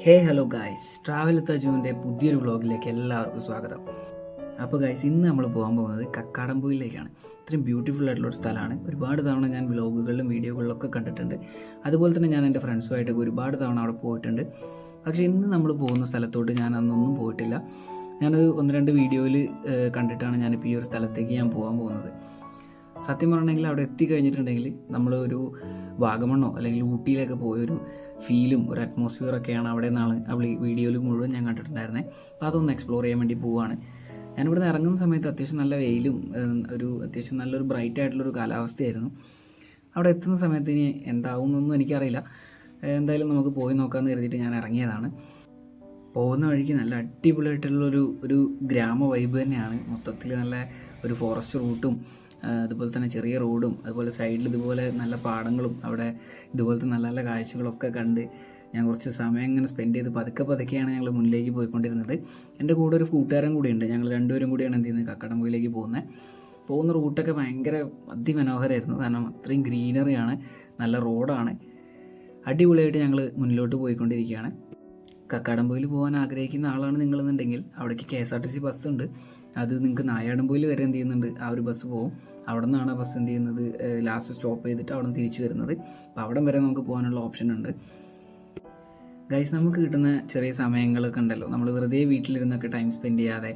Hello guys, travel തജുവിൻ്റെ പുതിയൊരു വ്ളോഗിലേക്ക് എല്ലാവർക്കും സ്വാഗതം. അപ്പോൾ ഗായ്സ്, ഇന്ന് നമ്മൾ പോകാൻ പോകുന്നത് കക്കാടംപൊയിലേക്കാണ്. ഇത്രയും ബ്യൂട്ടിഫുൾ ആയിട്ടുള്ളൊരു സ്ഥലമാണ്. ഒരുപാട് തവണ ഞാൻ വ്ളോഗുകളിലും വീഡിയോകളിലൊക്കെ കണ്ടിട്ടുണ്ട്. അതുപോലെ തന്നെ ഞാൻ എൻ്റെ ഫ്രണ്ട്സുമായിട്ട് ഒരുപാട് തവണ അവിടെ പോയിട്ടുണ്ട്. പക്ഷേ ഇന്ന് നമ്മൾ പോകുന്ന സ്ഥലത്തോട്ട് ഞാൻ അന്നൊന്നും പോയിട്ടില്ല. ഞാനൊരു 1-2 വീഡിയോയിൽ കണ്ടിട്ടാണ് ഞാനിപ്പോൾ ഈ ഒരു സ്ഥലത്തേക്ക് ഞാൻ പോകാൻ പോകുന്നത്. സത്യം പറഞ്ഞെങ്കിൽ അവിടെ എത്തിക്കഴിഞ്ഞിട്ടുണ്ടെങ്കിൽ നമ്മൾ ഒരു വാഗമണ്ണോ അല്ലെങ്കിൽ ഊട്ടിയിലൊക്കെ പോയൊരു ഫീലും ഒരു അറ്റ്മോസ്ഫിയറൊക്കെയാണ് അവിടെ നിന്നാണ് ഈ വീഡിയോയിൽ മുഴുവൻ ഞാൻ കണ്ടിട്ടുണ്ടായിരുന്നത്. അപ്പോൾ അതൊന്ന് എക്സ്പ്ലോർ ചെയ്യാൻ വേണ്ടി പോവുകയാണ്. ഞാനിവിടെ നിന്ന് ഇറങ്ങുന്ന സമയത്ത് അത്യാവശ്യം നല്ല വെയിലും അത്യാവശ്യം നല്ലൊരു ബ്രൈറ്റ് ആയിട്ടുള്ളൊരു കാലാവസ്ഥയായിരുന്നു. അവിടെ എത്തുന്ന സമയത്ത് ഇനി എന്താവുമെന്നൊന്നും എനിക്കറിയില്ല. എന്തായാലും നമുക്ക് പോയി നോക്കാമെന്ന് കരുതിയിട്ട് ഞാൻ ഇറങ്ങിയതാണ്. പോകുന്ന വഴിക്ക് നല്ല അടിപൊളിയായിട്ടുള്ളൊരു ഗ്രാമ വൈബ് തന്നെയാണ്. മൊത്തത്തിൽ നല്ല ഒരു ഫോറസ്റ്റ് റൂട്ടും അതുപോലെ തന്നെ ചെറിയ റോഡും അതുപോലെ സൈഡിൽ ഇതുപോലെ നല്ല പാടങ്ങളും അവിടെ ഇതുപോലത്തെ നല്ല നല്ല കാഴ്ചകളൊക്കെ കണ്ട് ഞാൻ കുറച്ച് സമയം ഇങ്ങനെ സ്പെൻഡ് ചെയ്ത് പതുക്കെയാണ് ഞങ്ങൾ മുന്നിലേക്ക് പോയിക്കൊണ്ടിരുന്നത്. എൻ്റെ കൂടെ ഒരു കൂട്ടുകാരൻ കൂടിയുണ്ട്. ഞങ്ങൾ രണ്ടുപേരും കൂടിയാണ് എന്ത് ചെയ്യുന്നത്, കക്കാടംപൊയിലേക്ക് പോകുന്ന റൂട്ടൊക്കെ ഭയങ്കര അതിമനോഹരമായിരുന്നു. കാരണം അത്രയും ഗ്രീനറിയാണ്, നല്ല റോഡാണ്. അടിപൊളിയായിട്ട് ഞങ്ങൾ മുന്നിലോട്ട് പോയിക്കൊണ്ടിരിക്കുകയാണ്. കക്കാടംപൊയിൽ പോകാൻ ആഗ്രഹിക്കുന്ന ആളാണ് നിങ്ങളെന്നുണ്ടെങ്കിൽ അവിടേക്ക് KSRTC ബസ്സുണ്ട്. അത് നിങ്ങൾക്ക് നായാടംപൊയിൽ വരെ എന്ത് ചെയ്യുന്നുണ്ട്, ആ ഒരു ബസ് പോകും. അവിടെ നിന്നാണ് ആ ബസ് എന്ത് ചെയ്യുന്നത്, ലാസ്റ്റ് സ്റ്റോപ്പ് ചെയ്തിട്ട് അവിടെ നിന്ന് തിരിച്ചു വരുന്നത്. അപ്പോൾ അവിടെ വരെ നമുക്ക് പോകാനുള്ള ഓപ്ഷൻ ഉണ്ട്. ഗൈസ്, നമുക്ക് കിട്ടുന്ന ചെറിയ സമയങ്ങളൊക്കെ ഉണ്ടല്ലോ, നമ്മൾ വെറുതെ വീട്ടിലിരുന്നൊക്കെ ടൈം സ്പെൻഡ് ചെയ്യാതെ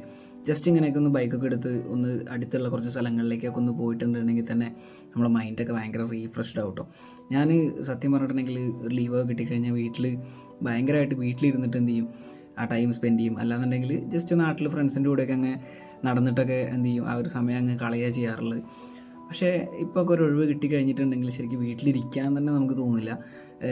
ജസ്റ്റ് ഇങ്ങനെയൊക്കെ ഒന്ന് ബൈക്കൊക്കെ എടുത്ത് ഒന്ന് അടുത്തുള്ള കുറച്ച് സ്ഥലങ്ങളിലേക്കൊക്കെ ഒന്ന് പോയിട്ടുണ്ടെങ്കിൽ തന്നെ നമ്മളെ മൈൻഡൊക്കെ ഭയങ്കര റീഫ്രഷ്ഡ് ആവും കേട്ടോ. ഞാൻ സത്യം പറഞ്ഞിട്ടുണ്ടെങ്കിൽ ഒരു ലീവൊക്കെ കിട്ടിക്കഴിഞ്ഞാൽ ഭയങ്കരമായിട്ട് വീട്ടിലിരുന്നിട്ട് എന്ത് ചെയ്യും, ആ ടൈം സ്പെൻഡ് ചെയ്യും. അല്ലാന്നുണ്ടെങ്കിൽ ജസ്റ്റ് നാട്ടിൽ ഫ്രണ്ട്സിൻ്റെ കൂടെയൊക്കെ അങ്ങ് നടന്നിട്ടൊക്കെ എന്ത് ചെയ്യും, ആ ഒരു സമയം അങ്ങ് കളയുക ചെയ്യാറുള്ളത്. പക്ഷേ ഇപ്പോൾ ഒക്കെ ഒരു ഒഴിവ് കിട്ടിക്കഴിഞ്ഞിട്ടുണ്ടെങ്കിൽ ശരിക്കും വീട്ടിലിരിക്കാൻ തന്നെ നമുക്ക് തോന്നില്ല.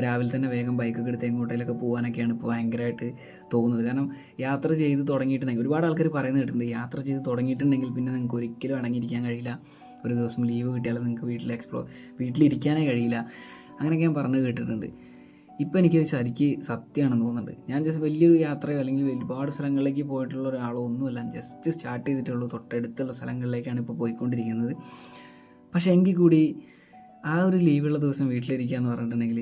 രാവിലെ തന്നെ വേഗം ബൈക്കൊക്കെ എടുത്ത് എങ്ങോട്ടേലൊക്കെ പോകാനൊക്കെയാണ് ഇപ്പോൾ ഭയങ്കരമായിട്ട് തോന്നുന്നത്. കാരണം യാത്ര ചെയ്ത് തുടങ്ങിയിട്ടുണ്ടെങ്കിൽ ഒരുപാട് ആൾക്കാർ പറയുന്നത് കേട്ടിട്ടുണ്ട്, യാത്ര ചെയ്ത് തുടങ്ങിയിട്ടുണ്ടെങ്കിൽ പിന്നെ നിങ്ങൾക്ക് ഒരിക്കലും അടങ്ങിയിരിക്കാൻ കഴിയില്ല. ഒരു ദിവസം ലീവ് കിട്ടിയാലും നിങ്ങൾക്ക് വീട്ടിലിരിക്കാനേ കഴിയില്ല. അങ്ങനെയൊക്കെ ഞാൻ പറഞ്ഞു കേട്ടിട്ടുണ്ട്. ഇപ്പോൾ എനിക്ക് ശരിക്കും സത്യമാണെന്ന് തോന്നുന്നുണ്ട്. ഞാൻ ജസ്റ്റ് വലിയൊരു യാത്രയോ അല്ലെങ്കിൽ ഒരുപാട് സ്ഥലങ്ങളിലേക്ക് പോയിട്ടുള്ള ഒരാളോ ഒന്നുമല്ല. ജസ്റ്റ് സ്റ്റാർട്ട് ചെയ്തിട്ടുള്ളൂ. തൊട്ടടുത്തുള്ള സ്ഥലങ്ങളിലേക്കാണ് ഇപ്പോൾ പോയിക്കൊണ്ടിരിക്കുന്നത്. പക്ഷേ എങ്കിൽ കൂടി ആ ഒരു ലീവുള്ള ദിവസം വീട്ടിലിരിക്കുക എന്ന് പറഞ്ഞിട്ടുണ്ടെങ്കിൽ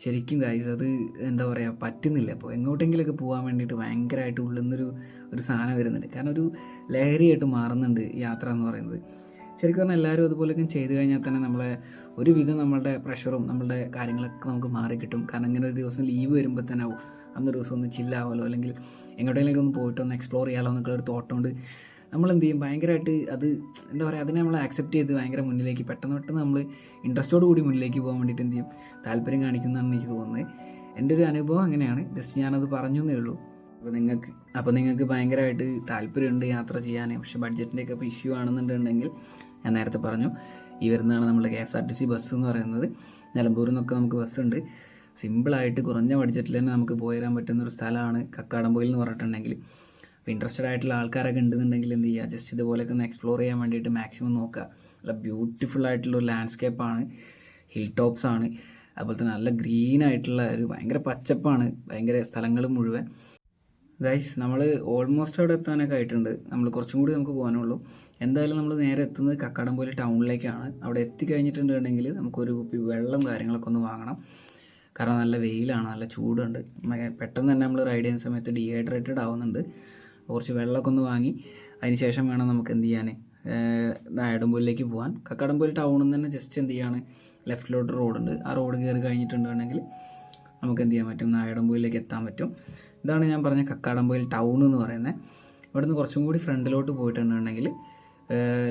ശരിക്കും ഗൈസ് അത് എന്താ പറയുക, പറ്റുന്നില്ല. അപ്പോൾ എങ്ങോട്ടെങ്കിലൊക്കെ പോകാൻ വേണ്ടിയിട്ട് ഭയങ്കരമായിട്ട് ഉള്ളിൽ നിന്നൊരു സാധനം വരുന്നുണ്ട്. കാരണം ഒരു ലഹരിയായിട്ട് മാറുന്നുണ്ട് യാത്ര എന്ന് പറയുന്നത്. ശരിക്കും പറഞ്ഞാൽ എല്ലാവരും അതുപോലെയൊക്കെ ചെയ്ത് കഴിഞ്ഞാൽ തന്നെ ഒരുവിധം നമ്മളുടെ പ്രഷറും നമ്മളുടെ കാര്യങ്ങളൊക്കെ നമുക്ക് മാറിക്കിട്ടും. കാരണം ഇങ്ങനെ ഒരു ദിവസം ലീവ് വരുമ്പോൾ തന്നെ അന്നൊരു ദിവസം ഒന്ന് ചില്ലാവാലോ, അല്ലെങ്കിൽ എങ്ങോട്ടെങ്കിലൊക്കെ ഒന്ന് പോയിട്ട് ഒന്ന് എക്സ്പ്ലോർ ചെയ്യാമല്ലോ എന്നൊക്കെ ഒരു തോട്ടമുണ്ട്. നമ്മളെന്ത് ചെയ്യും, ഭയങ്കരമായിട്ട് അത് എന്താ പറയുക, അതിനെ നമ്മൾ ആക്സെപ്റ്റ് ചെയ്ത് ഭയങ്കര മുന്നിലേക്ക് പെട്ടെന്ന് നമ്മൾ ഇൻട്രസ്റ്റോട് കൂടി മുന്നിലേക്ക് പോകാൻ വേണ്ടിയിട്ട് എന്ത് ചെയ്യും, താല്പര്യം കാണിക്കുന്നതാണ് എനിക്ക് തോന്നുന്നത്. എൻ്റെ ഒരു അനുഭവം അങ്ങനെയാണ്. ജസ്റ്റ് ഞാനത് പറഞ്ഞു എന്നേ ഉള്ളൂ. അപ്പോൾ നിങ്ങൾക്ക് ഭയങ്കരമായിട്ട് താല്പര്യമുണ്ട് യാത്ര ചെയ്യാൻ, പക്ഷേ ബഡ്ജറ്റിൻ്റെയൊക്കെ ഇപ്പോൾ ഇഷ്യൂ ആണെന്നുണ്ടെങ്കിൽ ഞാൻ നേരത്തെ പറഞ്ഞു, ഈ വരുന്നതാണ് നമ്മുടെ KSRTC ബസ് എന്ന് പറയുന്നത്. നിലമ്പൂരിൽ നിന്നൊക്കെ നമുക്ക് ബസ്സുണ്ട്. സിമ്പിളായിട്ട് കുറഞ്ഞ ബഡ്ജറ്റിൽ തന്നെ നമുക്ക് പോയി വരാൻ പറ്റുന്നൊരു സ്ഥലമാണ് കക്കാടംപൊയിൽ എന്ന് പറഞ്ഞിട്ടുണ്ടെങ്കിൽ. അപ്പോൾ ഇൻട്രസ്റ്റഡ് ആയിട്ടുള്ള ആൾക്കാരൊക്കെ ഉണ്ടെന്നുണ്ടെങ്കിൽ എന്ത് ചെയ്യുക, ജസ്റ്റ് ഇതുപോലെയൊക്കെ ഒന്ന് എക്സ്പ്ലോർ ചെയ്യാൻ വേണ്ടിയിട്ട് മാക്സിമം നോക്കുക. നല്ല ബ്യൂട്ടിഫുൾ ആയിട്ടുള്ളൊരു ലാൻഡ്സ്കേപ്പാണ്, ഹിൽ ടോപ്സ് ആണ്, അതുപോലെ തന്നെ നല്ല ഗ്രീൻ ആയിട്ടുള്ള ഒരു ഭയങ്കര പച്ചപ്പാണ്, ഭയങ്കര സ്ഥലങ്ങൾ മുഴുവൻ. ഗൈസ്, നമ്മൾ ഓൾമോസ്റ്റ് അവിടെ എത്താനൊക്കെ ആയിട്ടുണ്ട്. നമ്മൾ കുറച്ചും കൂടി നമുക്ക് പോകാനുള്ളൂ. എന്തായാലും നമ്മൾ നേരെ എത്തുന്നത് കക്കാടംപൊയിൽ ടൗണിലേക്കാണ്. അവിടെ എത്തിക്കഴിഞ്ഞിട്ടുണ്ടെങ്കിൽ നമുക്കൊരു കുപ്പി വെള്ളം കാര്യങ്ങളൊക്കെ ഒന്ന് വാങ്ങണം. കാരണം നല്ല വെയിലാണ്, നല്ല ചൂടുണ്ട്. പെട്ടെന്ന് തന്നെ നമ്മൾ റൈഡ് ചെയ്യുന്ന സമയത്ത് ഡീഹൈഡ്രേറ്റഡ് ആവുന്നുണ്ട്. കുറച്ച് വെള്ളമൊക്കെ ഒന്ന് വാങ്ങി അതിന് ശേഷം വേണം നമുക്ക് എന്ത് ചെയ്യാൻ, നായാടംപൊയിലേക്ക് പോകാൻ. കക്കാടംപൊയിൽ ടൗണിൽ നിന്ന് തന്നെ ജസ്റ്റ് എന്ത് ചെയ്യാണ്, ലെഫ്റ്റിലോട്ട് റോഡുണ്ട്. ആ റോഡ് കയറി കഴിഞ്ഞിട്ടുണ്ടെങ്കിൽ നമുക്ക് എന്ത് ചെയ്യാൻ പറ്റും, നായാടംപൊയിലേക്ക് എത്താൻ പറ്റും. ഇതാണ് ഞാൻ പറഞ്ഞ കക്കാടംപൊയിൽ ടൗൺ എന്ന് പറയുന്നത്. ഇവിടെ നിന്ന് കുറച്ചും കൂടി ഫ്രണ്ടിലോട്ട് പോയിട്ടുണ്ടെങ്കിൽ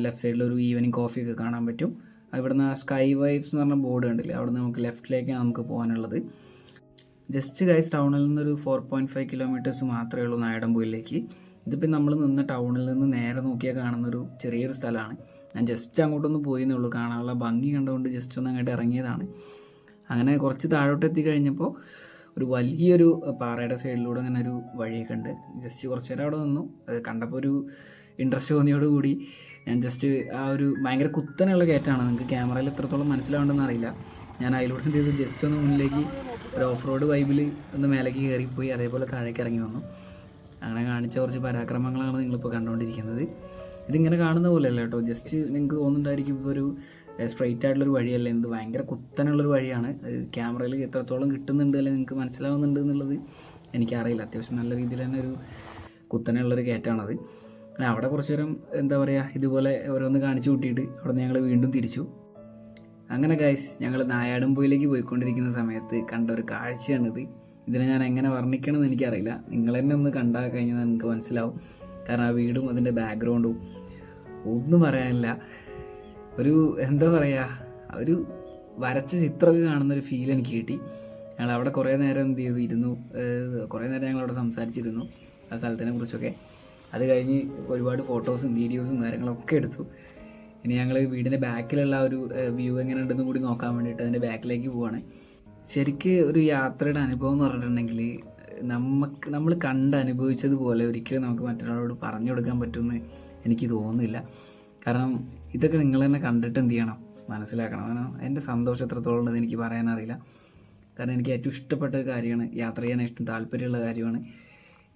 ലെഫ്റ്റ് സൈഡിലൊരു ഈവനിങ് കോഫിയൊക്കെ കാണാൻ പറ്റും. ഇവിടുന്ന് സ്കൈ വൈബ്സ് എന്ന് പറഞ്ഞ ബോർഡ് കണ്ടില്ലേ, അവിടെ നിന്ന് നമുക്ക് ലെഫ്റ്റിലേക്കാണ് നമുക്ക് പോകാനുള്ളത്. ജസ്റ്റ് ഗൈസ് ടൗണിൽ നിന്നൊരു 4.5 കിലോമീറ്റേഴ്സ് മാത്രമേ ഉള്ളൂ നായാടംപൊയിലേക്ക്. ഇതിപ്പോൾ നമ്മൾ നിന്ന് ടൗണിൽ നിന്ന് നേരെ നോക്കിയാൽ കാണുന്നൊരു ചെറിയൊരു സ്ഥലമാണ്. ഞാൻ ജസ്റ്റ് അങ്ങോട്ടൊന്ന് പോയെന്നേ ഉള്ളൂ. കാണാനുള്ള ഭംഗി കണ്ടുകൊണ്ട് ജസ്റ്റ് ഒന്ന് അങ്ങോട്ട് ഇറങ്ങിയതാണ്. അങ്ങനെ കുറച്ച് താഴോട്ട് എത്തിക്കഴിഞ്ഞപ്പോൾ ഒരു വലിയൊരു പാറയുടെ സൈഡിലൂടെ അങ്ങനെ ഒരു വഴിയൊക്കെ ഉണ്ട്. ജസ്റ്റ് കുറച്ച് നേരം അവിടെ നിന്നു. അത് കണ്ടപ്പോൾ ഒരു ഇൻട്രസ്റ്റ് തോന്നിയോടുകൂടി ഞാൻ ജസ്റ്റ് ആ ഒരു ഭയങ്കര കുത്തനെയുള്ള കയറ്റമാണ്. നിങ്ങൾക്ക് ക്യാമറയിൽ എത്രത്തോളം മനസ്സിലാവേണ്ടെന്ന് അറിയില്ല. ഞാൻ അതിലൂടെ എന്ത് ചെയ്തു, ജസ്റ്റ് ഒന്ന് മുന്നിലേക്ക് ഒരു ഓഫ് റോഡ് വൈബിൽ ഒന്ന് മേലേക്ക് കയറിപ്പോയി, അതേപോലെ താഴേക്ക് ഇറങ്ങി വന്നു. അങ്ങനെ കാണിച്ച കുറച്ച് പരാക്രമങ്ങളാണ് നിങ്ങളിപ്പോൾ കണ്ടുകൊണ്ടിരിക്കുന്നത്. ഇതിങ്ങനെ കാണുന്ന പോലെയല്ല കേട്ടോ. ജസ്റ്റ് നിങ്ങൾക്ക് തോന്നുന്നുണ്ടായിരിക്കും ഇപ്പോൾ ഒരു സ്ട്രെയിറ്റ് ആയിട്ടുള്ളൊരു വഴിയല്ല, എന്ത് ഭയങ്കര കുത്തനുള്ളൊരു വഴിയാണ്. ക്യാമറയിൽ എത്രത്തോളം കിട്ടുന്നുണ്ട് അല്ലെങ്കിൽ നിങ്ങൾക്ക് മനസ്സിലാവുന്നുണ്ട് എന്നുള്ളത് എനിക്കറിയില്ല. അത്യാവശ്യം നല്ല രീതിയിൽ തന്നെ ഒരു കുത്തനെയുള്ളൊരു കയറ്റമാണത്. പിന്നെ അവിടെ കുറച്ച് നേരം എന്താ പറയുക ഇതുപോലെ ഓരോന്ന് കാണിച്ചു കൂട്ടിയിട്ട് അവിടെ നിന്ന് ഞങ്ങൾ വീണ്ടും തിരിച്ചു. അങ്ങനെ ഗൈസ് ഞങ്ങൾ നായാടുംപൊയിലേക്ക് പോയിക്കൊണ്ടിരിക്കുന്ന സമയത്ത് കണ്ട ഒരു കാഴ്ചയാണിത്. ഇതിനെ ഞാൻ എങ്ങനെ വർണ്ണിക്കണമെന്ന് എനിക്കറിയില്ല. നിങ്ങൾ തന്നെ ഒന്ന് കണ്ടാൽ കഴിഞ്ഞാൽ നിങ്ങൾക്ക് മനസ്സിലാവും. കാരണം ആ വീടും അതിൻ്റെ ബാക്ക്ഗ്രൗണ്ടും ഒന്നും പറയാനില്ല. ഒരു എന്താ പറയുക, ഒരു വരച്ച ചിത്രമൊക്കെ കാണുന്നൊരു ഫീൽ എനിക്ക് കിട്ടി. ഞങ്ങൾ അവിടെ കുറേ നേരം എന്ത് ചെയ്തു ഇരുന്നു. കുറേ നേരം ഞങ്ങളവിടെ സംസാരിച്ചിരുന്നു ആ സ്ഥലത്തിനെ കുറിച്ചൊക്കെ. അത് കഴിഞ്ഞ് ഒരുപാട് ഫോട്ടോസും വീഡിയോസും കാര്യങ്ങളൊക്കെ എടുത്തു. ഇനി ഞങ്ങൾ വീടിൻ്റെ ബാക്കിലുള്ള ഒരു വ്യൂ എങ്ങനെ ഉണ്ടെന്ന് കൂടി നോക്കാൻ വേണ്ടിയിട്ട് അതിൻ്റെ ബാക്കിലേക്ക് പോവാണ്. ശരിക്ക് ഒരു യാത്രയുടെ അനുഭവം എന്ന് പറഞ്ഞിട്ടുണ്ടെങ്കിൽ നമ്മൾ അനുഭവിച്ചതുപോലെ ഒരിക്കലും നമുക്ക് മറ്റൊരാളോട് പറഞ്ഞു കൊടുക്കാൻ പറ്റുമെന്ന് എനിക്ക് തോന്നുന്നില്ല. കാരണം ഇതൊക്കെ നിങ്ങൾ തന്നെ കണ്ടിട്ട് എന്ത് ചെയ്യണം, മനസ്സിലാക്കണം. കാരണം എൻ്റെ സന്തോഷം എത്രത്തോളം ഉണ്ടെന്ന് എനിക്ക് പറയാനറിയില്ല. കാരണം എനിക്ക് ഏറ്റവും ഇഷ്ടപ്പെട്ട ഒരു കാര്യമാണ്, യാത്ര ചെയ്യാൻ ഏറ്റവും താല്പര്യമുള്ള കാര്യമാണ്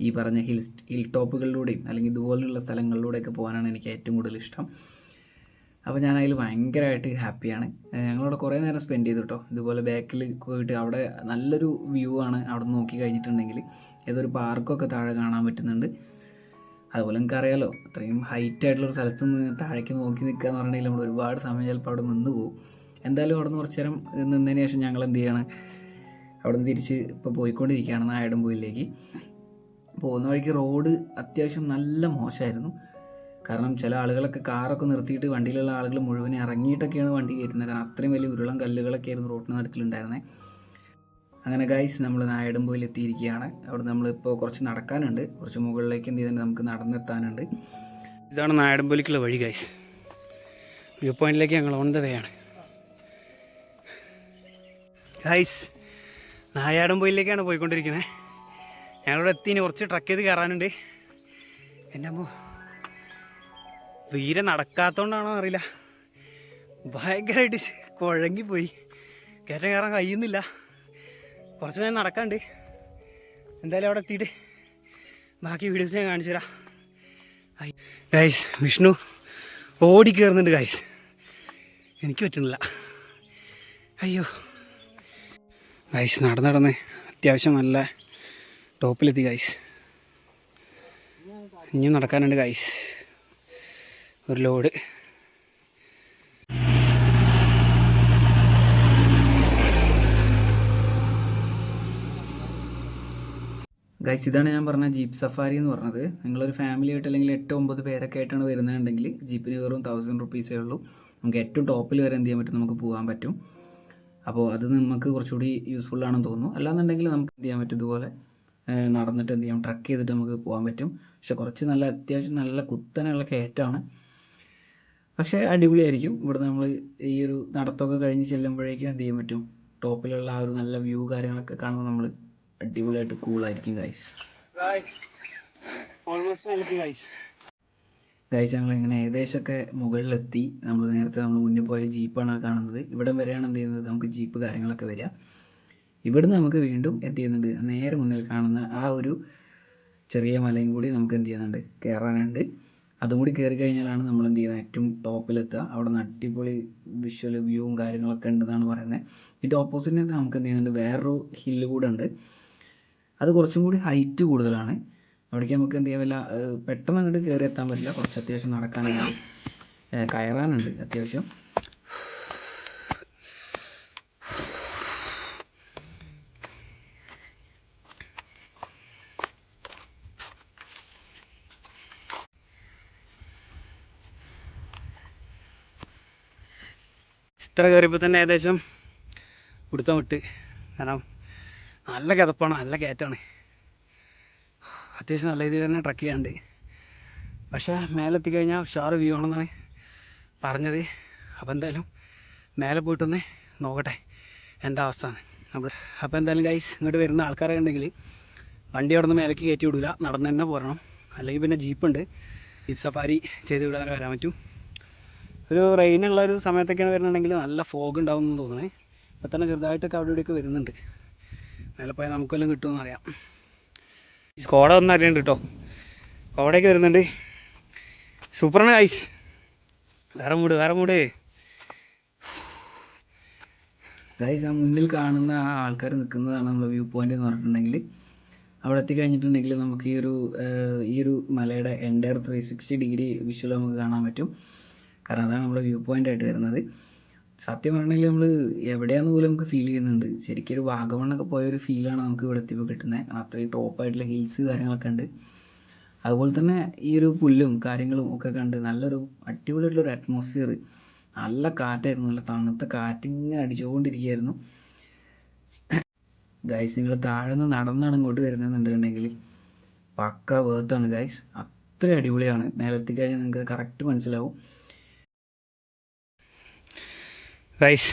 ഈ പറഞ്ഞ ഹിൽ ടോപ്പുകളിലൂടെയും അല്ലെങ്കിൽ ഇതുപോലുള്ള സ്ഥലങ്ങളിലൂടെയൊക്കെ പോകാനാണ് എനിക്ക് ഏറ്റവും കൂടുതൽ ഇഷ്ടം. അപ്പോൾ ഞാൻ അതിൽ ഭയങ്കരമായിട്ട് ഹാപ്പിയാണ്. ഞങ്ങളവിടെ കുറേ നേരം സ്പെൻഡ് ചെയ്തു കേട്ടോ. ഇതുപോലെ ബാക്കിൽ പോയിട്ട് അവിടെ നല്ലൊരു വ്യൂ ആണ്. അവിടെ നിന്ന് നോക്കി കഴിഞ്ഞിട്ടുണ്ടെങ്കിൽ ഏതൊരു പാർക്കൊക്കെ താഴെ കാണാൻ പറ്റുന്നുണ്ട്. അതുപോലെ നിങ്ങൾക്ക് അറിയാലോ, അത്രയും ഹൈറ്റ് ആയിട്ടുള്ളൊരു സ്ഥലത്ത് നിന്ന് താഴേക്ക് നോക്കി നിൽക്കുക എന്ന് പറഞ്ഞിട്ടുണ്ടെങ്കിൽ നമ്മൾ ഒരുപാട് സമയം ചിലപ്പോൾ അവിടെ നിന്ന് പോകും. എന്തായാലും അവിടെ നിന്ന് കുറച്ച് നേരം നിന്നതിന് ശേഷം ഞങ്ങൾ എന്ത് ചെയ്യണം, അവിടെ നിന്ന് തിരിച്ച് ഇപ്പോൾ പോയിക്കൊണ്ടിരിക്കുകയാണ് നായാടുംപൊയിലേക്ക്. പോകുന്ന വഴിക്ക് റോഡ് അത്യാവശ്യം നല്ല മോശമായിരുന്നു. കാരണം ചില ആളുകളൊക്കെ കാറൊക്കെ നിർത്തിയിട്ട് വണ്ടിയിലുള്ള ആളുകൾ മുഴുവൻ ഇറങ്ങിയിട്ടൊക്കെയാണ് വണ്ടി കയറ്റുന്നത്. കാരണം അത്രയും വലിയ ഉരുളം കല്ലുകളൊക്കെ ആയിരുന്നു റോഡിന് നടുക്കിലുണ്ടായിരുന്നത്. അങ്ങനെ ഗൈസ് നമ്മൾ നായാടുംപൊയിൽ എത്തിയിരിക്കുകയാണ്. അവിടെ നമ്മളിപ്പോൾ കുറച്ച് നടക്കാനുണ്ട്, കുറച്ച് മുകളിലേക്ക് എന്ത് ചെയ്തിട്ടുണ്ട് നമുക്ക് നടന്നെത്താനുണ്ട്. ഇതാണ് നായാടുംപൊയിലേക്കുള്ള വഴി ഗൈസ്. വ്യൂ പോയിന്റിലേക്ക് ഞങ്ങൾ ഓൺ ദ വേ ആണ് ഗൈസ്. നായാടുംപൊയിലേക്കാണ് പോയിക്കൊണ്ടിരിക്കുന്നത്. ഞങ്ങളിവിടെ എത്തി. ഇനി കുറച്ച് ട്രക്ക് ചെയ്ത് കയറാനുണ്ട്. എൻ്റെ അമ്മോ, തീരെ നടക്കാത്തതുകൊണ്ടാണോ അറിയില്ല, ഭയങ്കരമായിട്ട് കുഴങ്ങിപ്പോയി. കയറ്റം കയറാൻ കഴിയുന്നില്ല. കുറച്ച് നേരം നടക്കാണ്ട്. എന്തായാലും അവിടെ എത്തിയിട്ട് ബാക്കി വീഡിയോസ് ഞാൻ കാണിച്ചു തരാം. ഗൈസ്, വിഷ്ണു ഓടി കയറുന്നുണ്ട് ഗൈസ്. എനിക്ക് പറ്റുന്നില്ല. അയ്യോ ഗൈസ്, നടന്ന് അത്യാവശ്യം നല്ല ടോപ്പിലെത്തി ഗൈസ്. ഇനിയും നടക്കാനുണ്ട് ഗൈസ്, ഒരു ലോഡ്. ഗൈസ്, ഇതാണ് ഞാൻ പറഞ്ഞ ജീപ്പ് സഫാരി എന്ന് പറഞ്ഞത്. നിങ്ങളൊരു ഫാമിലി ആയിട്ട് അല്ലെങ്കിൽ 8-9 പേരൊക്കെ ആയിട്ടാണ് വരുന്നതെന്നുണ്ടെങ്കിൽ ജീപ്പിന് വെറും 1000 റുപ്പീസേ ഉള്ളൂ. നമുക്ക് ഏറ്റവും ടോപ്പിൽ വരെ എന്ത് ചെയ്യാൻ പറ്റും, നമുക്ക് പോകാൻ പറ്റും. അപ്പോൾ അത് നമുക്ക് കുറച്ചുകൂടി യൂസ്ഫുൾ ആണെന്ന് തോന്നുന്നു. അല്ലാന്നുണ്ടെങ്കിൽ നമുക്ക് എന്ത് ചെയ്യാൻ പറ്റും, ഇതുപോലെ നടന്നിട്ട് എന്ത് ചെയ്യാം, ട്രക്ക് ചെയ്തിട്ട് നമുക്ക് പോകാൻ പറ്റും. പക്ഷെ കുറച്ച് നല്ല അത്യാവശ്യം നല്ല കുത്തനെയുള്ള കയറ്റമാണ്. പക്ഷേ അടിപൊളിയായിരിക്കും. ഇവിടെ നമ്മൾ ഈ ഒരു നടത്തമൊക്കെ കഴിഞ്ഞ് ചെല്ലുമ്പോഴേക്കും എന്ത് ചെയ്യാൻ പറ്റും, ടോപ്പിലുള്ള ആ ഒരു നല്ല വ്യൂ കാര്യങ്ങളൊക്കെ കാണുമ്പോൾ നമ്മൾ അടിപൊളിയായിട്ട് കൂളായിരിക്കും ഗൈസ്. ഗൈസ്, ഞങ്ങൾ ഇങ്ങനെ ഏകദേശമൊക്കെ മുകളിലെത്തി. നമ്മൾ നേരത്തെ മുന്നിൽ പോയ ജീപ്പാണ് കാണുന്നത്. ഇവിടം വരെയാണ് എന്ത് ചെയ്യുന്നത്, നമുക്ക് ജീപ്പ് കാര്യങ്ങളൊക്കെ വരിക. ഇവിടുന്ന് നമുക്ക് വീണ്ടും എന്ത് ചെയ്യുന്നുണ്ട്, നേരെ മുന്നിൽ കാണുന്ന ആ ഒരു ചെറിയ മലയും കൂടി നമുക്ക് എന്ത് ചെയ്യുന്നുണ്ട്, കയറാനുണ്ട്. അതും കൂടി കയറി കഴിഞ്ഞാലാണ് നമ്മൾ എന്ത് ചെയ്യുന്നത്, ഏറ്റവും ടോപ്പിലെത്തുക. അവിടെ നിന്ന് അടിപൊളി വിഷ്വൽ വ്യൂവും കാര്യങ്ങളൊക്കെ ഉണ്ടെന്നാണ് പറയുന്നത്. ഇതിൻ്റെ ഓപ്പോസിറ്റ് നമുക്ക് എന്ത് ചെയ്യുന്നുണ്ട്, വേറൊരു ഹില്ല് കൂടെ ഉണ്ട്. അത് കുറച്ചും കൂടി ഹൈറ്റ് കൂടുതലാണ്. അവിടേക്ക് നമുക്ക് എന്ത് ചെയ്യാൻ പറ്റില്ല, പെട്ടെന്ന് അങ്ങോട്ട് കയറി എത്താൻ പറ്റില്ല. കുറച്ച് അത്യാവശ്യം നടക്കാനുണ്ട്, കയറാനുണ്ട് അത്യാവശ്യം. ഇത്ര കയറിയപ്പോൾ തന്നെ ഏകദേശം പിടുത്തം വിട്ട്. കാരണം നല്ല കിതപ്പാണ്, നല്ല കയറ്റാണ്. അത്യാവശ്യം നല്ല രീതിയിൽ തന്നെ ട്രക്ക് ചെയ്യാണ്ട്. പക്ഷേ മേലെത്തിക്കഴിഞ്ഞാൽ ഉഷാറ് വ്യൂ ആണെന്നാണ് പറഞ്ഞത്. അപ്പോൾ എന്തായാലും മേലെ പോയിട്ടൊന്ന് നോക്കട്ടെ എന്താ അവസ്ഥ. അപ്പോൾ എന്തായാലും ഗൈസ്, ഇങ്ങോട്ട് വരുന്ന ആൾക്കാരെ ഉണ്ടെങ്കിൽ വണ്ടി അവിടെ നിന്ന് മേലേക്ക് കയറ്റി വിടില്ല, നടന്ന് തന്നെ പോരണം. അല്ലെങ്കിൽ പിന്നെ ജീപ്പുണ്ട്, ജീപ്പ് സഫാരി ചെയ്ത് വിടാനൊക്കെ വരാൻ പറ്റും. ഒരു റെയിനുള്ളൊരു സമയത്തൊക്കെയാണ് വരുന്നുണ്ടെങ്കിൽ നല്ല ഫോഗ് ഉണ്ടാവും എന്ന് തോന്നുന്നത്. ഇപ്പോൾ തന്നെ ചെറുതായിട്ടൊക്കെ അവിടെ ഇവിടെയൊക്കെ വരുന്നുണ്ട്. മേലെ പോയാൽ നമുക്കെല്ലാം കിട്ടുമെന്ന് അറിയാം. സ്കോഡ ഒന്നും അറിയണ്ട് കേട്ടോ, കോടയൊക്കെ വരുന്നുണ്ട്. സൂപ്പറാണ് ഗൈസ്. വേറെ മൂട് ഗൈസ്. ആ മുന്നിൽ കാണുന്ന ആ ആൾക്കാർ നിൽക്കുന്നതാണ് നമ്മൾ വ്യൂ പോയിന്റ് എന്ന് പറഞ്ഞിട്ടുണ്ടെങ്കിൽ. അവിടെ എത്തിക്കഴിഞ്ഞിട്ടുണ്ടെങ്കിൽ നമുക്ക് ഈ ഒരു മലയുടെ എൻ്റയർ 360 ഡിഗ്രി വിഷ്വൽ നമുക്ക് കാണാൻ പറ്റും. കാരണം അതാണ് നമ്മുടെ വ്യൂ പോയിൻ്റ് ആയിട്ട് വരുന്നത്. സത്യം പറഞ്ഞെങ്കിൽ നമ്മൾ എവിടെയാണെന്ന് പോലും നമുക്ക് ഫീൽ ചെയ്യുന്നുണ്ട്. ശരിക്കും ഒരു വാഗമണ്ണൊക്കെ പോയൊരു ഫീലാണ് നമുക്ക് ഇവിടെ എത്തിയപ്പോൾ കിട്ടുന്നത്. അത്രയും ടോപ്പായിട്ടുള്ള ഹിൽസ് കാര്യങ്ങളൊക്കെ ഉണ്ട്. അതുപോലെ തന്നെ ഈ ഒരു പുല്ലും കാര്യങ്ങളും ഒക്കെ കണ്ട് നല്ലൊരു അടിപൊളിയായിട്ടുള്ളൊരു അറ്റ്മോസ്ഫിയർ, നല്ല കാറ്റായിരുന്നു, നല്ല തണുത്ത കാറ്റിങ്ങനെ അടിച്ചുകൊണ്ടിരിക്കുകയായിരുന്നു. ഗൈസ് നിങ്ങൾ താഴെ നിന്ന് നടന്നാണ് ഇങ്ങോട്ട് വരുന്നതെന്നുണ്ടെങ്കിൽ പക്ക വേർത്താണ് ഗൈസ്. അത്ര അടിപൊളിയാണ്. മേലെത്തി കഴിഞ്ഞാൽ നിങ്ങൾക്ക് കറക്റ്റ് മനസ്സിലാവും. ഗൈസ്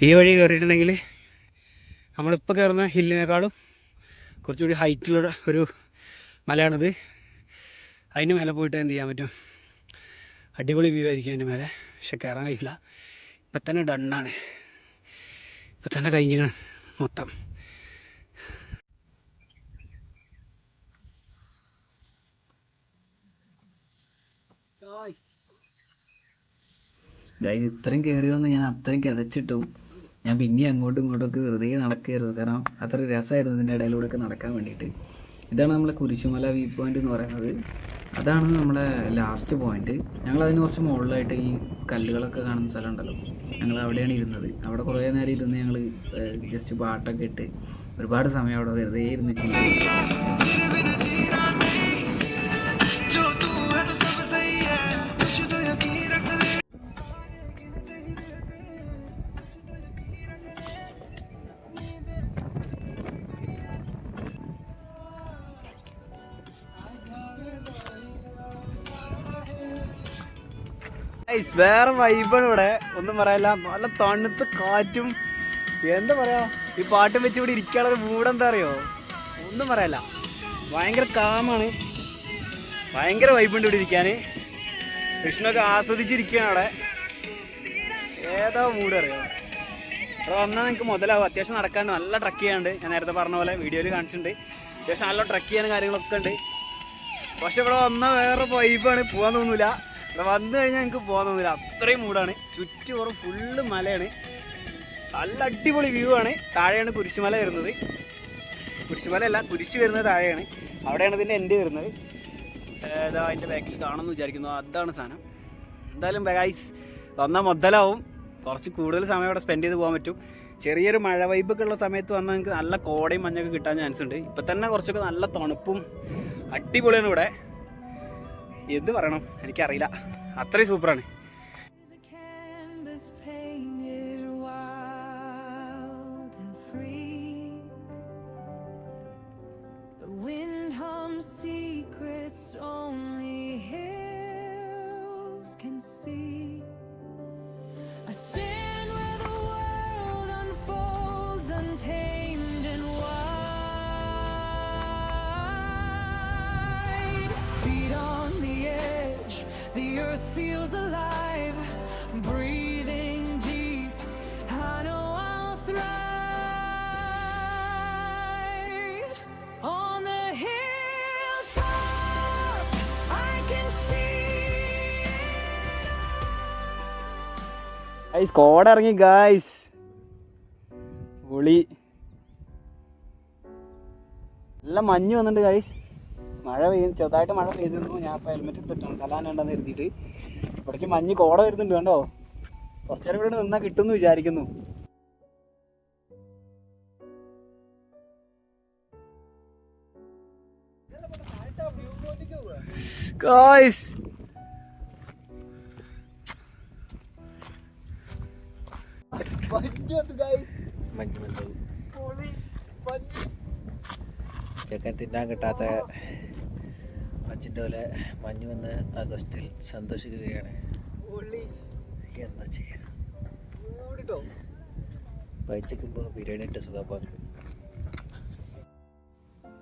ഈ വഴി കയറിയിട്ടുണ്ടെങ്കിൽ നമ്മളിപ്പോൾ കയറുന്ന ഹില്ലിനേക്കാളും കുറച്ചുകൂടി ഹൈറ്റുള്ള ഒരു മലയാണിത്. അതിന് മേലെ പോയിട്ട് എന്ത് ചെയ്യാൻ പറ്റും, അടിപൊളി വ്യൂ ആയിരിക്കും അതിൻ്റെ മേലെ. പക്ഷെ കയറാൻ കഴിയില്ല. ഇപ്പം തന്നെ ഡണ്ണാണ്, ഇപ്പം തന്നെ കഴിഞ്ഞാണ് മൊത്തം. ഗൈസ് ഇത്രയും കയറി വന്ന് ഞാൻ അത്രയും കിതച്ചിട്ടു. ഞാൻ പിന്നെ അങ്ങോട്ടും ഇങ്ങോട്ടൊക്കെ വെറുതെ നടക്കുകയായിരുന്നു. കാരണം അത്ര രസമായിരുന്നു ഇതിൻ്റെ ഇടയിലൂടെ ഒക്കെ നടക്കാൻ വേണ്ടിയിട്ട്. ഇതാണ് നമ്മളെ കുരിശുമല വ്യൂ പോയിൻ്റ് എന്ന് പറയുന്നത്. അതാണ് നമ്മളെ ലാസ്റ്റ് പോയിൻ്റ്. ഞങ്ങളതിന് കുറച്ച് മുകളിലായിട്ട് ഈ കല്ലുകളൊക്കെ കാണുന്ന സ്ഥലം ഉണ്ടല്ലോ, ഞങ്ങൾ അവിടെയാണ് ഇരുന്നത്. അവിടെ കുറേ നേരം ഇരുന്ന് ഞങ്ങൾ ജസ്റ്റ് പാട്ടൊക്കെ ഇട്ട് ഒരുപാട് സമയം അവിടെ വെറുതെ ഇരുന്ന് ചിന്തി. വേറെ വൈബാണ് ഇവിടെ, ഒന്നും പറയാനില്ല. നല്ല തണുത്ത കാറ്റും, എന്താ പറയാ, ഈ പാട്ടും വെച്ച് ഇവിടെ ഇരിക്കാനുള്ള മൂടെന്താ അറിയോ, ഒന്നും പറയാനില്ല. ഭയങ്കര കാമാണ്, ഭയങ്കര വൈബുണ്ട് ഇവിടെ ഇരിക്കാൻ. വിഷ്ണുവൊക്കെ ആസ്വദിച്ചിരിക്കുകയാണ് അവിടെ. ഏതാ മൂഡ് അറിയോ, അവിടെ വന്നാൽ നിങ്ങൾക്ക് മുതലാവും. അത്യാവശ്യം നടക്കാണ്ട്, നല്ല ട്രക്ക് ചെയ്യാണ്ട്. ഞാൻ നേരത്തെ പറഞ്ഞ പോലെ വീഡിയോയിൽ കാണിച്ചിട്ടുണ്ട്. അത്യാവശ്യം നല്ല ട്രക്ക് ചെയ്യാനും കാര്യങ്ങളൊക്കെ ഉണ്ട്. പക്ഷെ ഇവിടെ വന്നാൽ വേറെ വൈബാണ്, പോകാൻ തോന്നൂല. ഇവിടെ വന്നു കഴിഞ്ഞാൽ എനിക്ക് പോകാൻ തോന്നില്ല, അത്രയും മൂടാണ്. ചുറ്റുപുറം ഫുള്ള് മലയാണ്, നല്ല അടിപൊളി വ്യൂ ആണ്. താഴെയാണ് കുരിശുമല വരുന്നത്. കുരിശുമലയല്ല, കുരിശ് വരുന്നത് താഴെയാണ്. അവിടെയാണ് ഇതിൻ്റെ എൻഡ് വരുന്നത്. ഏതാ അതിൻ്റെ ബാക്കിൽ കാണുമെന്ന് വിചാരിക്കുന്നു, അതാണ് സാധനം. എന്തായാലും ഗൈസ് വന്നാൽ മുതലാവും. കുറച്ച് കൂടുതൽ സമയം അവിടെ സ്പെൻഡ് ചെയ്ത് പോകാൻ പറ്റും. ചെറിയൊരു മഴ വൈബൊക്കെ ഉള്ള സമയത്ത് വന്നാൽ നിങ്ങൾക്ക് നല്ല കോടയും മഞ്ഞൊക്കെ കിട്ടാൻ ചാൻസ് ഉണ്ട്. ഇപ്പം തന്നെ കുറച്ചൊക്കെ നല്ല തണുപ്പും അടിപൊളിയാണ് ഇവിടെ. എന്ത് പറയണം എനിക്കറിയില്ല, അത്രയും സൂപ്പറാണ്. The earth feels alive, breathing deep. I know I'll thrive. On the hilltop, I can see guys കോട ഇറങ്ങി ഗൈസ്, പൊളി. നല്ല മഞ്ഞ് വന്നിട്ടുണ്ട് ഗൈസ്. മഴ പെയ്യുന്നു, ചെറുതായിട്ട് മഴ പെയ്തിരുന്നു. ഞാൻ ഇപ്പോൾ ഹെൽമെറ്റ് എടുത്തിട്ടാണ് തലാനുണ്ടെന്ന് കരുതിയിട്ട്. ഇവിടേക്ക് മഞ്ഞ് കോട വരുന്നുണ്ട് കണ്ടോ. കുറച്ചു നേരം ഇവിടെ നിന്നാൽ കിട്ടുമെന്ന് വിചാരിക്കുന്നു. ഗൈസ് ചെക്കൻ തിന്നാൻ കിട്ടാത്ത അച്ഛൻ്റെ പോലെ മഞ്ഞ് വന്ന് ആഗസ്റ്റിൽ സന്തോഷിക്കുകയാണ്. എന്താ ചെയ്യാ, പൈച്ചക്കുമ്പോൾ ബിരിയാണി ഇട്ട് സുഖപ്പാക്ക്.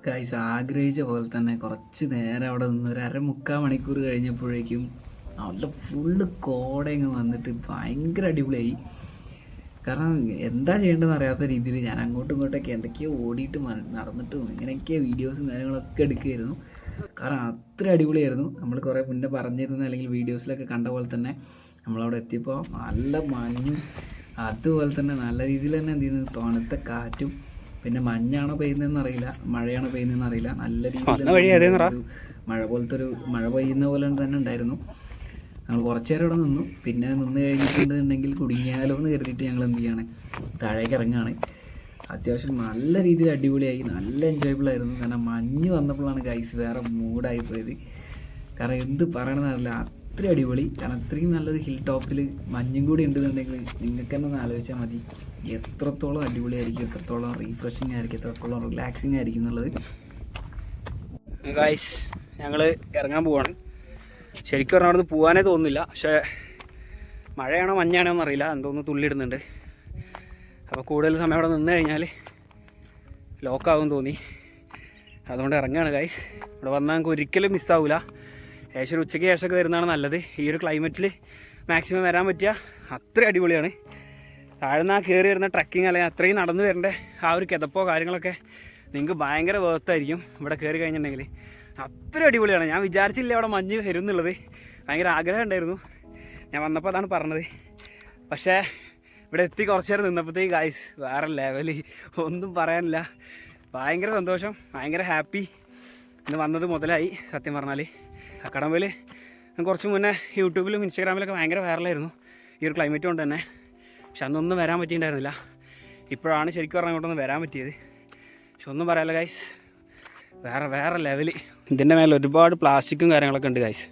ഗൈസ് ആഗ്രഹിച്ച പോലെ തന്നെ കുറച്ച് നേരം അവിടെ നിന്ന് ഒരു 1.25 മണിക്കൂർ കഴിഞ്ഞപ്പോഴേക്കും നല്ല ഫുള്ള് കോടയങ്ങ് വന്നിട്ട് ഭയങ്കര അടിപൊളിയായി. കാരണം എന്താ ചെയ്യേണ്ടതെന്ന് അറിയാത്ത രീതിയിൽ ഞാൻ അങ്ങോട്ടും ഇങ്ങോട്ടൊക്കെ എന്തൊക്കെയോ ഓടിയിട്ട് നടന്നിട്ടും ഇങ്ങനെയൊക്കെയോ വീഡിയോസും കാര്യങ്ങളൊക്കെ എടുക്കുകയായിരുന്നു. കാരണം അത്ര അടിപൊളിയായിരുന്നു. നമ്മൾ കുറേ മുന്നേ പറഞ്ഞിരുന്ന അല്ലെങ്കിൽ വീഡിയോസിലൊക്കെ കണ്ട പോലെ തന്നെ നമ്മളവിടെ എത്തിയപ്പോൾ നല്ല മഞ്ഞും അതുപോലെ തന്നെ നല്ല രീതിയിൽ തന്നെ എന്ത് ചെയ്യുന്നു, തണുത്ത കാറ്റും പിന്നെ മഞ്ഞാണോ പെയ്യുന്നതെന്ന് അറിയില്ല, മഴയാണോ പെയ്യുന്നതെന്ന് അറിയില്ല. നല്ല വന്ന വഴി അതേന്നറാ. രീതിയിൽ മഴ പോലത്തെ ഒരു മഴ പെയ്യുന്ന പോലെ തന്നെ ഉണ്ടായിരുന്നു. ഞങ്ങൾ കുറച്ച് നേരം ഇവിടെ നിന്നു. പിന്നെ നിന്ന് കഴിഞ്ഞിട്ടുണ്ടെന്നുണ്ടെങ്കിൽ കുടുങ്ങിയാലോ എന്ന് കരുതിയിട്ട് ഞങ്ങൾ എന്ത് ചെയ്യാണ്, താഴേക്ക് ഇറങ്ങുകയാണ്. അത്യാവശ്യം നല്ല രീതിയിൽ അടിപൊളിയായി, നല്ല എൻജോയബിൾ ആയിരുന്നു. കാരണം മഞ്ഞ് വന്നപ്പോഴാണ് ഗൈസ് വേറെ മൂഡായി പോയത്. കാരണം എന്ത് പറയണമെന്നറിയില്ല, അത്രയും അടിപൊളി. കാരണം അത്രയും നല്ലൊരു ഹിൽ ടോപ്പിൽ മഞ്ഞും കൂടി ഉണ്ടെന്നുണ്ടെങ്കിൽ നിങ്ങൾക്ക് തന്നെ ഒന്ന് ആലോചിച്ചാൽ മതി എത്രത്തോളം അടിപൊളിയായിരിക്കും, എത്രത്തോളം റീഫ്രഷിങ് ആയിരിക്കും, എത്രത്തോളം റിലാക്സിങ് ആയിരിക്കും എന്നുള്ളത്. ഗൈസ് ഞങ്ങൾ ഇറങ്ങാൻ പോവാണ്. ശരിക്കും പറഞ്ഞാൽ അവിടെ നിന്ന് പോകാനേ തോന്നുന്നില്ല. പക്ഷേ മഴയാണോ മഞ്ഞാണോ എന്നറിയില്ല, എന്തോന്ന് തുള്ളിയിടുന്നുണ്ട്. അപ്പോൾ കൂടുതൽ സമയം അവിടെ നിന്ന് കഴിഞ്ഞാൽ ലോക്കാവും തോന്നി. അതുകൊണ്ട് ഇറങ്ങുകയാണ് ഗൈസ്. ഇവിടെ വന്നാൽ നമുക്ക് ഒരിക്കലും മിസ്സാവില്ല. ഏകദേശം ഒരു ഉച്ചയ്ക്ക് ശേഷമൊക്കെ വരുന്നതാണ് നല്ലത്. ഈ ഒരു ക്ലൈമറ്റിൽ മാക്സിമം വരാൻ പറ്റിയ അത്രയും അടിപൊളിയാണ്. താഴ്ന്ന കയറി വരുന്ന ട്രക്കിങ് അല്ലെങ്കിൽ അത്രയും നടന്നു വരേണ്ട ആ ഒരു കിതപ്പോ കാര്യങ്ങളൊക്കെ നിങ്ങൾക്ക് ഭയങ്കര വേർത്തായിരിക്കും ഇവിടെ കയറി കഴിഞ്ഞിട്ടുണ്ടെങ്കിൽ. അത്രയും അടിപൊളിയാണ്. ഞാൻ വിചാരിച്ചില്ല അവിടെ മഞ്ഞ് വരും എന്നുള്ളത്. ഭയങ്കര ആഗ്രഹം ഉണ്ടായിരുന്നു. ഞാൻ വന്നപ്പോൾ അതാണ് പറഞ്ഞത്. പക്ഷേ ഇവിടെ എത്തി കുറച്ച് നേരം നിന്നപ്പോഴത്തേക്ക് ഗൈസ് വേറെ ലെവല്, ഒന്നും പറയാനില്ല. ഭയങ്കര സന്തോഷം, ഭയങ്കര ഹാപ്പി. ഇന്ന് വന്നത് മുതലായി സത്യം പറഞ്ഞാൽ. കക്കാടംപൊയിൽ കുറച്ച് മുന്നേ യൂട്യൂബിലും ഇൻസ്റ്റാഗ്രാമിലൊക്കെ ഭയങ്കര വൈറലായിരുന്നു ഈ ഒരു ക്ലൈമറ്റ് കൊണ്ട് തന്നെ. പക്ഷെ അന്നൊന്നും വരാൻ പറ്റിയിട്ടുണ്ടായിരുന്നില്ല. ഇപ്പോഴാണ് ശരിക്കും പറഞ്ഞാൽ ഇങ്ങോട്ടൊന്ന് വരാൻ പറ്റിയത്. പക്ഷെ ഒന്നും പറയാനില്ല ഗൈസ്, വേറെ ലെവല്. ഇതിൻ്റെ മേലെ ഒരുപാട് പ്ലാസ്റ്റിക്കും കാര്യങ്ങളൊക്കെ ഉണ്ട് ഗൈസ്.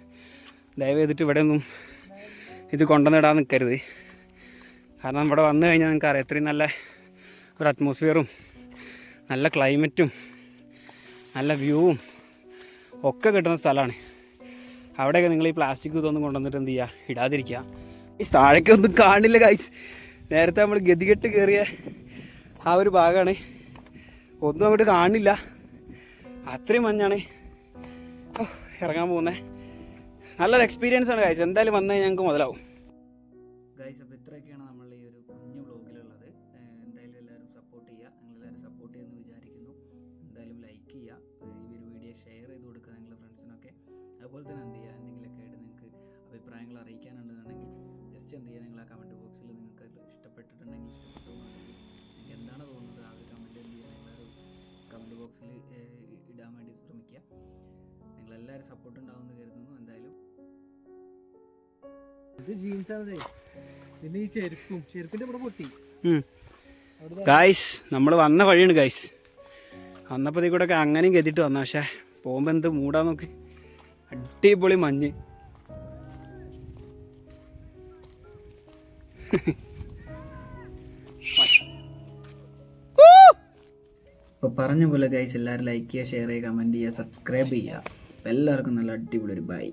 ദയവ് ചെയ്തിട്ട് ഇവിടെ ഒന്നും ഇത് കൊണ്ടുവന്നിടാൻ നിൽക്കരുത്. കാരണം ഇവിടെ വന്നു കഴിഞ്ഞാൽ നിങ്ങൾക്ക് അറിയാം ഇത്രയും നല്ല ഒരു അറ്റ്മോസ്ഫിയറും നല്ല ക്ലൈമറ്റും നല്ല വ്യൂവും ഒക്കെ കിട്ടുന്ന സ്ഥലമാണ്. അവിടെയൊക്കെ നിങ്ങൾ ഈ പ്ലാസ്റ്റിക് ഇതൊന്നും കൊണ്ടുവന്നിട്ട് എന്ത് ചെയ്യുക, ഇടാതിരിക്കുക. ഈ താഴേക്കൊന്നും കാണില്ല ഗൈസ്. നേരത്തെ നമ്മൾ ഗതികെട്ട് കയറിയ ആ ഒരു ഭാഗമാണ്, ഒന്നും അങ്ങോട്ട് കാണില്ല. അത്രയും മഞ്ഞാണ്. ഇറങ്ങാൻ പോകുന്നത് നല്ലൊരു എക്സ്പീരിയൻസ് ആണ് ഗൈസ്. എന്തായാലും വന്നു കഴിഞ്ഞാൽ ഞങ്ങൾക്ക് മുതലാവും ഗൈസ്. അപ്പോൾ ഇത്രയൊക്കെയാണ് നമ്മൾ ഈ ഒരു കുഞ്ഞു വ്ളോഗിലുള്ളത്. എന്തായാലും എല്ലാവരും സപ്പോർട്ട് ചെയ്യുക. നിങ്ങളെല്ലാവരും സപ്പോർട്ട് ചെയ്യുമെന്ന് വിചാരിക്കുന്നു. എന്തായാലും ലൈക്ക് ചെയ്യുക, ഈ ഒരു വീഡിയോ ഷെയർ ചെയ്ത് കൊടുക്കുക നിങ്ങളുടെ ഫ്രണ്ട്സിനൊക്കെ. അതുപോലെ തന്നെ എന്ത് ചെയ്യുക, എന്തെങ്കിലുമൊക്കെ ആയിട്ട് നിങ്ങൾക്ക് അഭിപ്രായങ്ങൾ അറിയിക്കാനുണ്ടെന്നുണ്ടെങ്കിൽ ജസ്റ്റ് എന്ത് ചെയ്യുക, നിങ്ങൾ ആ കമൻറ്റ് ബോക്സിൽ നിങ്ങൾക്ക് ഇഷ്ടപ്പെട്ടിട്ടുണ്ടെങ്കിൽ നിങ്ങൾക്ക് എന്താണ് തോന്നുന്നത് ആ ഒരു കമൻറ്റ് എന്ത് ചെയ്യുക, നിങ്ങളൊരു കമൻറ്റ് ബോക്സിൽ ഇടാൻ വേണ്ടി ശ്രമിക്കുക. നിങ്ങളെല്ലാവരും സപ്പോർട്ട് ഉണ്ടാവുമെന്ന് കരുതുന്നു. എന്തായാലും ഇത് ജീൻസാണതേ. പിന്നെ ഈ ചെരുപ്പിന്റെ ഇവിടെ പൊട്ടി. ഗൈസ് നമ്മൾ വന്ന വഴിയാണ് ഗൈസ്. വന്നപ്പോഴത്തേക്ക് കൂടെ ഒക്കെ അങ്ങനെയും കെതിട്ട് വന്ന. പക്ഷേ പോകുമ്പോൾ എന്ത് മൂടാൻ നോക്ക്, അടിപൊളി മഞ്ഞ്. അപ്പോൾ പറഞ്ഞ പോലെ ഗൈസ് എല്ലാവരും ലൈക്ക് ചെയ്യുക, ഷെയർ ചെയ്യുക, കമൻറ്റ് ചെയ്യുക, സബ്സ്ക്രൈബ് ചെയ്യുക. അപ്പോൾ എല്ലാവർക്കും നല്ല അടിപൊളി ഒരു ബൈ.